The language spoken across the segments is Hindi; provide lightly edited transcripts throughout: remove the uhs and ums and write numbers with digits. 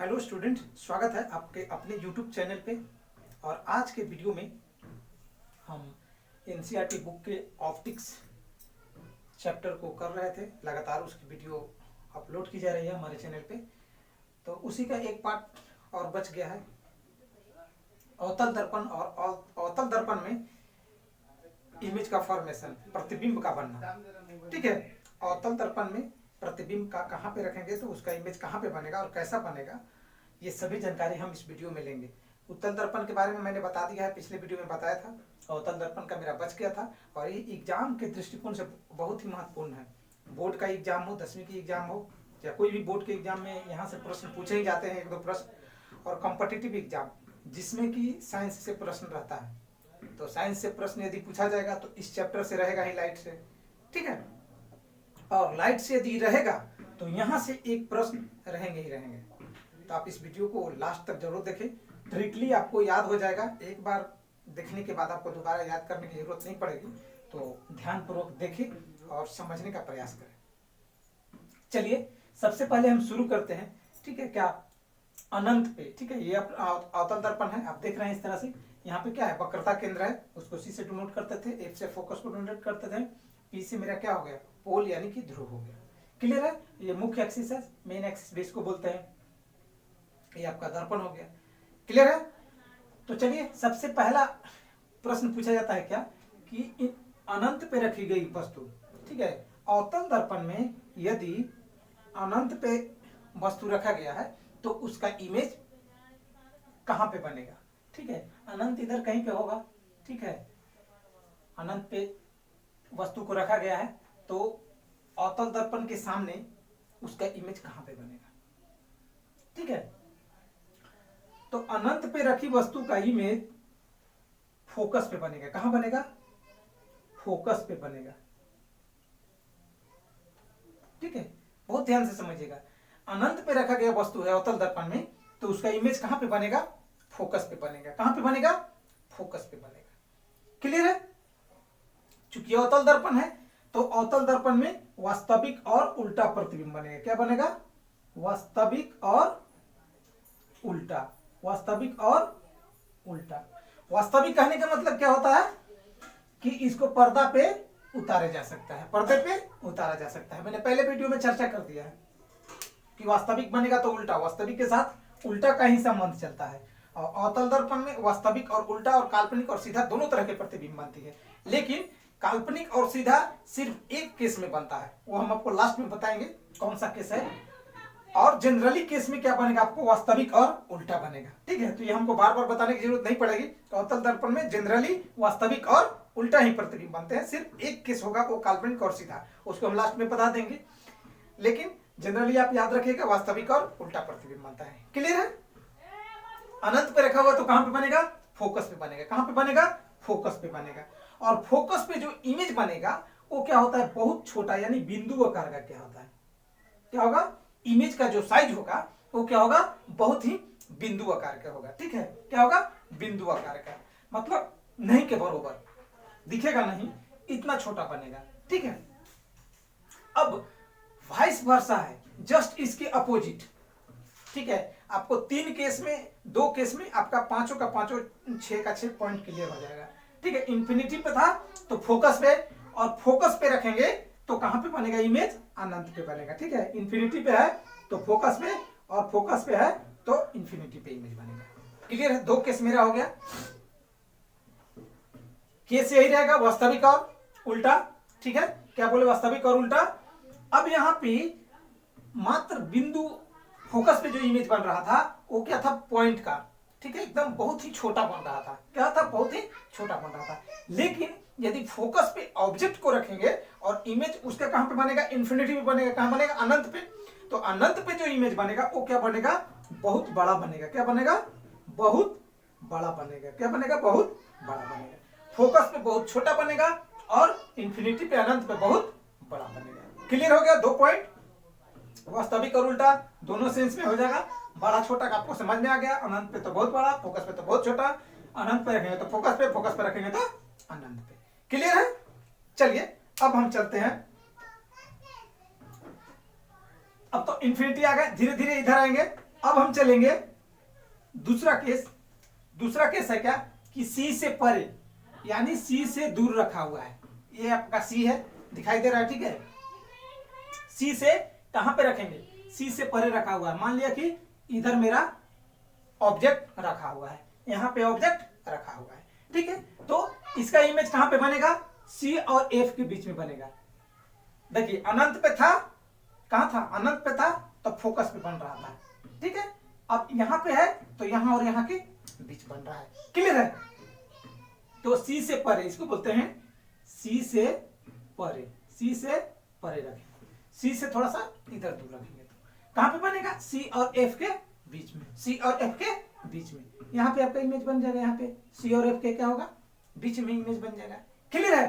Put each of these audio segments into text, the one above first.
हेलो स्टूडेंट, स्वागत है आपके अपने यूट्यूब चैनल पे। और आज के वीडियो में हम एनसीईआरटी बुक के ऑप्टिक्स चैप्टर को कर रहे थे। लगातार उसकी वीडियो अपलोड की जा रही है हमारे चैनल पे। तो उसी का एक पार्ट और बच गया है, अवतल दर्पण। और अवतल दर्पण में इमेज का फॉर्मेशन, प्रतिबिंब का बनना। ठीक है, अवतल दर्पण में प्रतिबिंब का कहाँ पे रखेंगे तो उसका इमेज कहाँ पे बनेगा और कैसा बनेगा, ये सभी जानकारी हम इस वीडियो में लेंगे। उत्तल दर्पण के बारे में मैंने बता दिया है, पिछले वीडियो में बताया था। अवतल दर्पण का मेरा बच गया था और ये एग्जाम के दृष्टिकोण से बहुत ही महत्वपूर्ण है। बोर्ड का एग्जाम हो, 10वीं की एग्जाम हो या कोई भी बोर्ड के एग्जाम में यहाँ से प्रश्न पूछे ही जाते हैं, एक दो प्रश्न। और कॉम्पिटिटिव एग्जाम जिसमें कि साइंस से प्रश्न रहता है, तो साइंस से प्रश्न यदि पूछा जाएगा तो इस चैप्टर से रहेगा ही, लाइट से। ठीक है, और लाइट से यदि रहेगा तो यहाँ से एक प्रश्न रहेंगे ही रहेंगे। तो आप इस वीडियो को लास्ट तक जरूर देखें, ट्रिकली आपको याद हो जाएगा। एक बार देखने के बाद आपको दोबारा याद करने की जरूरत नहीं पड़ेगी। तो ध्यानपूर्वक देखें और समझने का प्रयास करें। चलिए सबसे पहले हम शुरू करते हैं। ठीक है, क्या अनंत पे। ठीक है, ये अवतल दर्पण है, आप देख रहे हैं इस तरह से। यहाँ पे क्या है, वक्रता केंद्र है, उसको सी से डिनोट करते थे, एफ से फोकस को डिनोट करते थे, पी से मेरा क्या हो गया, पोल यानी कि ध्रुव हो गया। क्लियर है, ये मुख्य एक्सिस है, मेन एक्सिस भी इसको बोलते हैं। ये आपका दर्पण हो गया। क्लियर है। तो चलिए सबसे पहला प्रश्न पूछा जाता है क्या कि अनंत पे रखी गई वस्तु। ठीक है, अवतल दर्पण में यदि अनंत पे वस्तु रखा गया है तो उसका इमेज कहां पे बनेगा। ठीक है, अनंत इधर कहीं पे होगा। ठीक है, अनंत पे वस्तु को रखा गया है तो अवतल दर्पण के सामने उसका इमेज कहां पे बनेगा। ठीक है, तो अनंत पे रखी वस्तु का इमेज फोकस पे बनेगा। कहां बनेगा, फोकस पे बनेगा। ठीक है, बहुत ध्यान से समझिएगा। अनंत पे रखा गया वस्तु है अवतल दर्पण में, तो उसका इमेज कहां पे बनेगा, फोकस पे बनेगा। कहां पे बनेगा, फोकस पे बनेगा। क्लियर है। चूंकि अवतल दर्पण है तो अवतल दर्पण में वास्तविक और उल्टा प्रतिबिंब बनेगा। क्या बनेगा, वास्तविक और उल्टा। वास्तविक और उल्टा। वास्तविक कहने का मतलब क्या होता है कि इसको पर्दा पे उतारा जा सकता है, पर्दे पे उतारा जा सकता है। मैंने पहले वीडियो में चर्चा कर दिया है कि वास्तविक बनेगा तो उल्टा, वास्तविक के साथ उल्टा का ही संबंध चलता है। और अवतल दर्पण में वास्तविक और उल्टा और काल्पनिक और सीधा दोनों तरह के प्रतिबिंब बनती है। लेकिन काल्पनिक और सीधा सिर्फ एक केस में बनता है, वो हम आपको लास्ट में बताएंगे कौन सा केस है। और जनरली केस में क्या बनेगा, आपको वास्तविक और उल्टा बनेगा। ठीक है, तो ये हमको बार बार बताने की जरूरत नहीं पड़ेगी। तो अवतल दर्पण में जनरली वास्तविक और उल्टा ही प्रतिबिंब बनते हैं। सिर्फ एक केस होगा, वो काल्पनिक और सीधा, उसको हम लास्ट में बता देंगे। लेकिन जनरली आप याद रखिएगा, वास्तविक और उल्टा प्रतिबिंब बनता है। क्लियर है। अनंत पे रखा हुआ तो कहां पे बनेगा, फोकस पे बनेगा। कहां पे बनेगा, फोकस पे बनेगा। और फोकस पे जो इमेज बनेगा वो क्या होता है, बहुत छोटा यानी बिंदु आकार का। क्या होता है, क्या होगा, इमेज का जो साइज होगा वो क्या होगा, बहुत ही बिंदु आकार का होगा। ठीक है, क्या होगा, बिंदु आकार का, मतलब नहीं के बराबर दिखेगा, नहीं, इतना छोटा बनेगा। ठीक है, अब वाइस वर्सा है, जस्ट इसके अपोजिट। ठीक है, आपको 3 केस में, 2 केस में आपका पांचों का पांचों 6 का 6 पॉइंट क्लियर हो जाएगा। ठीक है, इंफिनिटी पे था तो फोकस पे, और फोकस पे रखेंगे तो कहां पे बनेगा इमेज, अनंत पे बनेगा। ठीक है, इंफिनिटी पे है तो फोकस पे, और फोकस पे है तो इंफिनिटी पे इमेज बनेगा। क्लियर है, 2 केस मेरा हो गया। केस यही रहेगा, वास्तविक और उल्टा। ठीक है, क्या बोले, वास्तविक और उल्टा। अब यहां पे मात्र बिंदु, फोकस पे जो इमेज बन रहा था वो क्या था, पॉइंट का। ठीक है, एकदम बहुत ही छोटा बन रहा था। क्या था, बहुत ही छोटा बन रहा था। लेकिन यदि फोकस पे ऑब्जेक्ट को रखेंगे और इमेज उसका कहां पे बनेगा, इन्फिनिटी पे बनेगा। कहां बनेगा, अनंत पे। तो अनंत पे जो इमेज बनेगा वो क्या बनेगा, बहुत बड़ा बनेगा। क्या बनेगा, बहुत बड़ा बनेगा। क्या बनेगा, बहुत बड़ा बनेगा। फोकस पे बहुत छोटा बनेगा और इन्फिनिटी पे, अनंत पे बहुत बड़ा बनेगा। क्लियर हो गया, 2 पॉइंट। वास्तविक और उल्टा दोनों सेंस में हो जाएगा। बड़ा छोटा का आपको समझ में आ गया, अनंत पे तो बहुत बड़ा, फोकस पे तो बहुत छोटा। अनंत पे रखेंगे तो फोकस पे, फोकस पे रखेंगे तो अनंत पे। क्लियर है। चलिए अब हम चलते हैं, अब तो इंफिनिटी आ गए, धीरे धीरे इधर आएंगे। अब हम चलेंगे दूसरा केस। दूसरा केस है क्या कि सी से परे यानी सी से दूर रखा हुआ है। ये आपका सी है, दिखाई दे रहा है, ठीक है। सी से कहां पे रखेंगे, सी से परे रखा हुआ है। मान लिया कि इधर मेरा ऑब्जेक्ट रखा हुआ है, यहां पे ऑब्जेक्ट रखा हुआ है, ठीक है। तो इसका इमेज कहां पे बनेगा, सी और एफ के बीच में बनेगा। देखिए अनंत पे था, कहां था, अनंत पे था तो फोकस पे बन रहा था, ठीक है। अब यहां पे है तो यहां और यहां के बीच बन रहा है, क्लियर है। तो सी से परे इसको बोलते हैं सी से परे, सी से परे रखेंगे, सी से थोड़ा सा इधर दूर रखेंगे तो कहां पे बनेगा, सी और एफ के बीच में, सी और एफ के बीच में। यहां पे आपका इमेज बन जाएगा, यहां पे सी और एफ के क्या होगा, बीच में इमेज बन जाएगा, क्लियर है।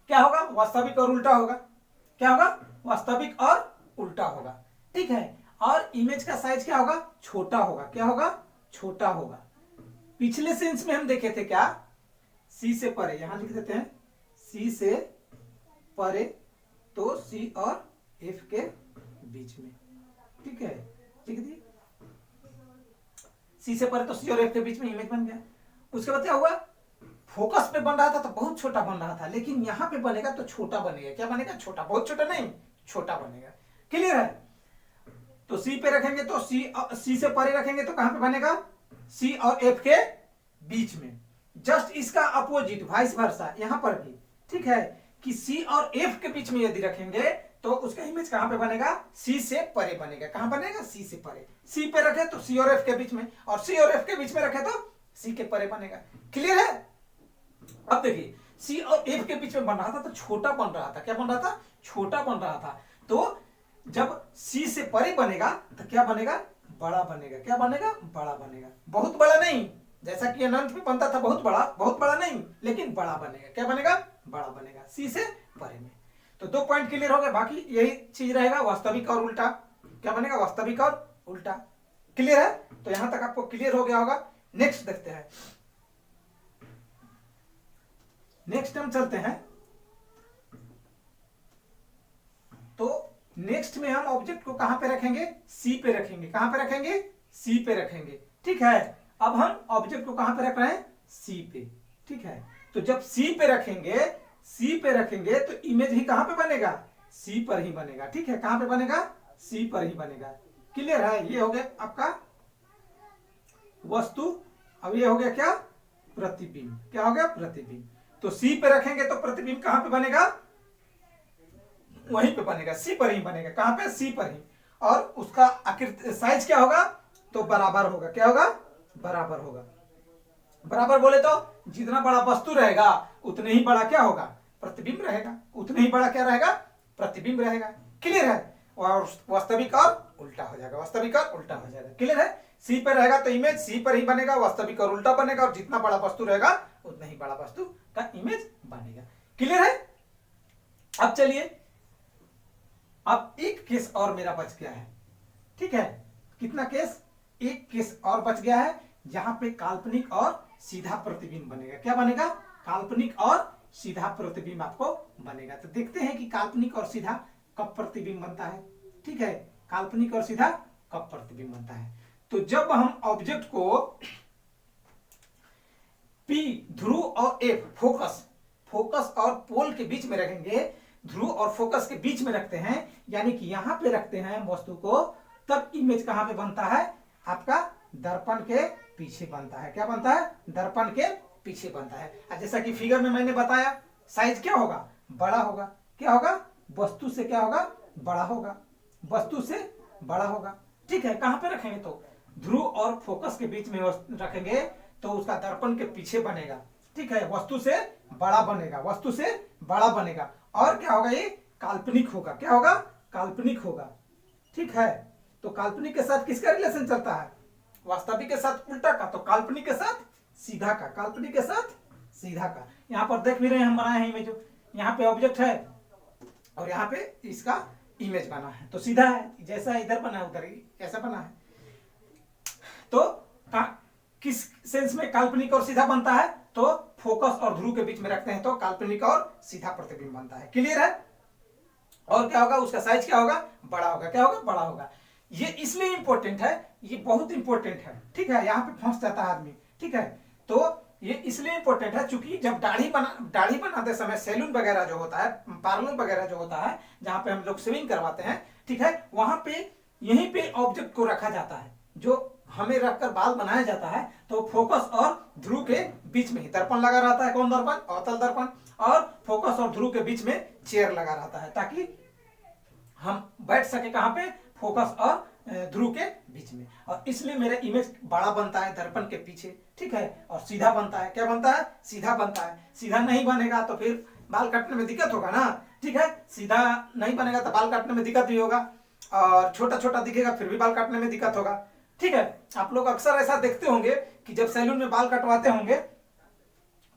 क्या होगा, वास्तविक और उल्टा होगा, क्या होगा, वास्तविक और उल्टा होगा, ठीक है। और इमेज का साइज क्या होगा, छोटा होगा, क्या होगा, छोटा होगा। पिछले सेंस में हम देखे थे क्या, सी से परे, यहां लिख देते हैं सी से परे तो सी और एफ के बीच में, ठीक है, लिख दिए। सी से परे तो सी और एफ के बीच में इमेज बन गया। उसके बाद क्या हुआ, फोकस पे बन रहा था तो बहुत छोटा बन रहा था, लेकिन यहां पे बनेगा तो छोटा बनेगा, क्या बनेगा, छोटा, बहुत छोटा नहीं, छोटा बनेगा, क्लियर है। तो सी पे रखेंगे तो सी से परे रखेंगे तो कहां पे बनेगा, सी और एफ के बीच में। जस्ट इसका अपोजिट वाइस वर्सा यहां पर भी, ठीक है, कि सी और एफ के बीच में यदि रखेंगे तो उसका इमेज कहां पे बनेगा, सी से परे बनेगा, कहां बनेगा, सी से परे। सी पे रखे तो सी और एफ के बीच में, और सी और एफ के बीच में रखे तो सी के परे बनेगा, क्लियर है। अब देखिए सी और एफ के बीच में बन रहा था तो छोटा बन रहा था, क्या बन रहा था, छोटा बन रहा था। तो जब सी से परे बनेगा तो क्या बनेगा, बड़ा बनेगा, क्या बनेगा, बड़ा बनेगा, बहुत बड़ा नहीं, जैसा कि अनंत में बनता था बहुत बड़ा, बहुत बड़ा नहीं, लेकिन बड़ा बनेगा, क्या बनेगा, बड़ा बनेगा, सी से परे में। तो 2 पॉइंट क्लियर हो गए, बाकी यही चीज रहेगा, वास्तविक और उल्टा, क्या बनेगा, वास्तविक और उल्टा, क्लियर है। तो यहां तक आपको क्लियर हो गया होगा। नेक्स्ट देखते हैं, नेक्स्ट हम चलते हैं। तो नेक्स्ट में हम ऑब्जेक्ट को कहां पे रखेंगे, सी पे रखेंगे, कहां पे रखेंगे, सी पे रखेंगे, ठीक है। अब हम ऑब्जेक्ट को कहां पे रख रहे हैं, सी पे, ठीक है। तो जब सी पे रखेंगे, सी पे रखेंगे तो इमेज ही कहां पे बनेगा, सी पर ही बनेगा, ठीक है, कहां पे बनेगा, सी पर ही बनेगा, क्लियर है। ये हो गया आपका वस्तु। अब ये हो गया क्या, प्रतिबिंब, क्या हो गया, प्रतिबिंब। तो सी पे रखेंगे तो प्रतिबिंब कहां पे बनेगा, वहीं पे बनेगा, सी पर ही बनेगा, कहां पे, सी पर ही। और उसका आकृति साइज क्या होगा, तो बराबर होगा, क्या होगा, बराबर होगा। बराबर बोले तो जितना बड़ा वस्तु रहेगा उतने ही बड़ा क्या होगा, प्रतिबिंब रहेगा, उतने ही बड़ा क्या रहेगा, प्रतिबिंब रहेगा, क्लियर है। और वास्तविक और उल्टा हो जाएगा, वास्तविक और उल्टा हो जाएगा, क्लियर है। सी पर रहेगा तो इमेज सी पर ही बनेगा, वास्तविक और उल्टा बनेगा, और जितना बड़ा वस्तु रहेगा उतना ही बड़ा वस्तु का इमेज बनेगा, क्लियर है। अब चलिए, अब एक केस और मेरा बच गया है, ठीक है। कितना केस, एक केस और बच गया है, जहां पे काल्पनिक और सीधा प्रतिबिंब बनेगा, क्या बनेगा, काल्पनिक और सीधा प्रतिबिंब आपको बनेगा। तो देखते हैं कि काल्पनिक और सीधा कब प्रतिबिंब बनता है, ठीक है, काल्पनिक और सीधा कब प्रतिबिंब बनता है। तो जब हम ऑब्जेक्ट को पी, ध्रुव और एफ, फोकस, फोकस और पोल के बीच में रखेंगे, ध्रुव और फोकस के बीच में रखते हैं, यानी कि यहां पे रखते हैं वस्तु को, तब इमेज कहां पे बनता है, आपका दर्पण के पीछे बनता है, क्या बनता है, दर्पण के पीछे बनता है। जैसा कि फिगर में मैंने बताया, साइज क्या होगा, बड़ा होगा, क्या होगा, वस्तु से क्या होगा, बड़ा होगा, वस्तु से बड़ा होगा, ठीक है। कहां पे रखेंगे, तो ध्रुव और फोकस के बीच में रखेंगे तो उसका दर्पण के पीछे बनेगा, ठीक है, वस्तु से बड़ा बनेगा, वस्तु से बड़ा बनेगा। और क्या होगा, ये काल्पनिक होगा, क्या होगा, काल्पनिक होगा, ठीक है। तो काल्पनिक के साथ किसका रिलेशन चलता है, वास्तविक के साथ उल्टा का, तो काल्पनिक के साथ सीधा का, काल्पनिक के साथ सीधा का। यहां पर देख भी रहे हैं, हम बनाए हैं इमेज, यहाँ पे ऑब्जेक्ट है और यहाँ पे इसका इमेज बना है, तो सीधा है, जैसा इधर बना है उधर ही ऐसा बना है। तो किस सेंस में काल्पनिक और सीधा बनता है, तो फोकस और ध्रुव के बीच में रखते हैं तो काल्पनिक और सीधा प्रतिबिंब बनता है, क्लियर है। और क्या होगा, उसका साइज क्या होगा, बड़ा होगा, क्या होगा, बड़ा होगा। ये इसलिए इंपॉर्टेंट है, ये बहुत इंपॉर्टेंट है, ठीक है, यहाँ पे फंस जाता है आदमी, ठीक है। तो ये इसलिए इंपॉर्टेंट है क्योंकि जब दाढ़ी बनाते समय सैलून वगैरह जो होता है, पार्लर वगैरह जो होता है, जहाँ पे हम लोग शेविंग करवाते हैं, ठीक है, वहां पे यहीं पे ऑब्जेक्ट को रखा जाता है, जो हमें रखकर बाल बनाया जाता है। तो फोकस और ध्रुव के बीच में ही दर्पण लगा रहता है। कौन दर्पण? अवतल दर्पण। और फोकस और ध्रुव के बीच में चेयर लगा रहता है, ताकि हम बैठ सके कहां पे? फोकस और ध्रुव के बीच में। और इसलिए मेरा इमेज बड़ा बनता है दर्पण के पीछे, ठीक है, और सीधा बनता है। क्या बनता है? सीधा बनता है। सीधा नहीं बनेगा तो फिर बाल काटने में दिक्कत होगा ना, ठीक है। सीधा नहीं बनेगा तो बाल काटने में दिक्कत भी होगा, और छोटा छोटा दिखेगा फिर भी बाल काटने में दिक्कत होगा, ठीक है। आप लोग अक्सर ऐसा देखते होंगे कि जब सैलून में बाल कटवाते होंगे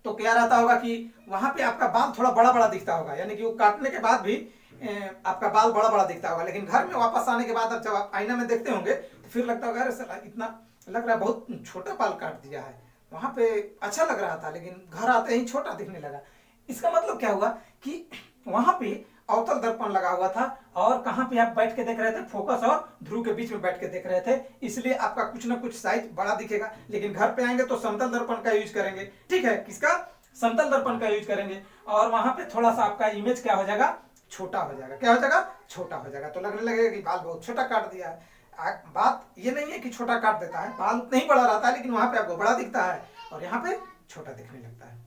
तो क्या रहता होगा कि वहां पे आपका बाल थोड़ा बड़ा बड़ा दिखता होगा, यानी कि वो काटने के बाद भी आपका बाल बड़ा बड़ा दिखता होगा। लेकिन घर में वापस आने के बाद अब जब आप आईना में देखते होंगे तो फिर लगता होगा, अरे सर इतना लग रहा है बहुत छोटा बाल काट दिया है, वहां पे अच्छा लग रहा था लेकिन घर आते ही छोटा दिखने लगा। इसका मतलब क्या हुआ कि वहां पे अवतल दर्पण लगा हुआ था, और कहां पे आप बैठ के देख रहे थे? फोकस और ध्रुव के बीच में बैठ के देख रहे थे, इसलिए आपका कुछ ना कुछ साइज बड़ा दिखेगा। लेकिन घर पे आएंगे तो समतल दर्पण का यूज करेंगे, ठीक है। किसका? समतल दर्पण का यूज करेंगे, और वहां पे थोड़ा सा आपका इमेज क्या हो जाएगा? छोटा हो जाएगा। क्या हो जाएगा? छोटा हो जाएगा। तो लगने लगेगा कि बाल बहुत छोटा काट दिया है। बात ये नहीं है कि छोटा काट देता है, बाल उतना ही बड़ा रहता है, लेकिन वहां पे आपको बड़ा दिखता है और यहाँ पे छोटा दिखने लगता है।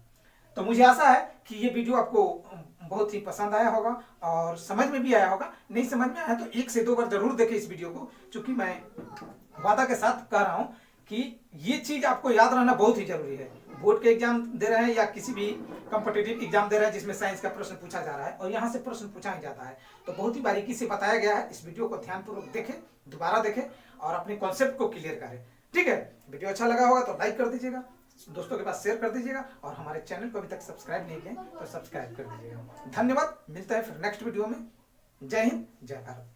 तो मुझे आशा है कि ये वीडियो आपको बहुत ही पसंद आया होगा और समझ में भी आया होगा। नहीं समझ में आया तो 1 से 2 बार जरूर देखें इस वीडियो को, क्योंकि मैं वादा के साथ कह रहा हूं कि ये चीज आपको याद रहना बहुत ही जरूरी है। बोर्ड के एग्जाम दे रहे हैं या किसी भी कॉम्पिटिटिव एग्जाम दे रहे हैं जिसमें साइंस का प्रश्न पूछा जा रहा है और यहाँ से प्रश्न पूछा ही जाता है, तो बहुत ही बारीकी से बताया गया है। इस वीडियो को ध्यानपूर्वक देखें, दोबारा देखें और अपने कॉन्सेप्ट को क्लियर करें, ठीक है। वीडियो अच्छा लगा होगा तो लाइक कर दीजिएगा, दोस्तों के पास शेयर कर दीजिएगा, और हमारे चैनल को अभी तक सब्सक्राइब नहीं किए तो सब्सक्राइब कर दीजिएगा। धन्यवाद, मिलता है फिर नेक्स्ट वीडियो में। जय हिंद, जय भारत।